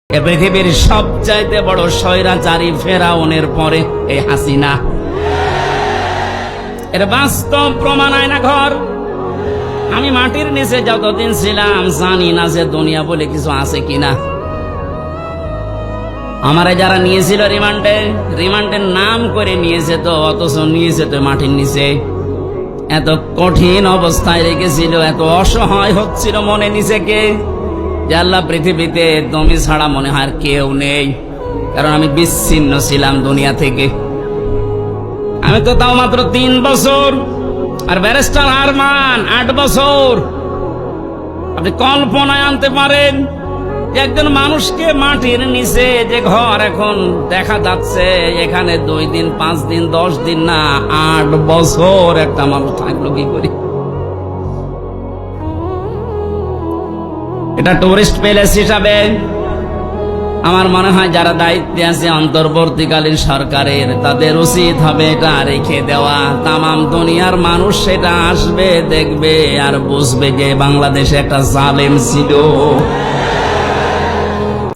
এ পৃথিবীর সবচাইতে বড় স্বৈরাচারী ফেরাউনের পরে এই হাসিনা। এর বাস্তব প্রমাণ আয়না ঘর। আমি মাটির নিচে যতদিন ছিলাম জানি না যে দুনিয়া বলে কিছু আছে কিনা। আমারে যারা নিয়েছিল রিমান্ডের নাম করে নিয়েছে তো, অথচ নিয়েছে তো মাটির নিচে। এত কঠিন অবস্থায় রেখেছিল, এত অসহায় হচ্ছিল মনে নিজেকে যে আল্লাহ পৃথিবীতে তুমি ছাড়া মনে হয় আর কেউ নেই। কারণ আমি বিচ্ছিন্ন ছিলাম দুনিয়া থেকে। আমি তো তাও মাত্র 3 বছর, আর ব্যারিস্টার আরমান 8 বছর। আপনি কল্পনায় আনতে পারেন যে একজন মানুষকে মাটির নিচে যে ঘর এখন দেখা যাচ্ছে, এখানে 2 দিন 5 দিন 10 দিন না 8 বছর একটা মানুষ থাকলো কি করে? এটা টুরিস্ট প্যালেস হিসাবে আমার মনে হয় যারা দায়িত্বে আছে অন্তর্বর্তীকালীন সরকারের, তাদের উচিত হবে এটা রেখে দেওয়া। তামাম দুনিয়ার মানুষ সেটা আসবে, দেখবে আর বুঝবে যে বাংলাদেশে একটা জালেম ছিল।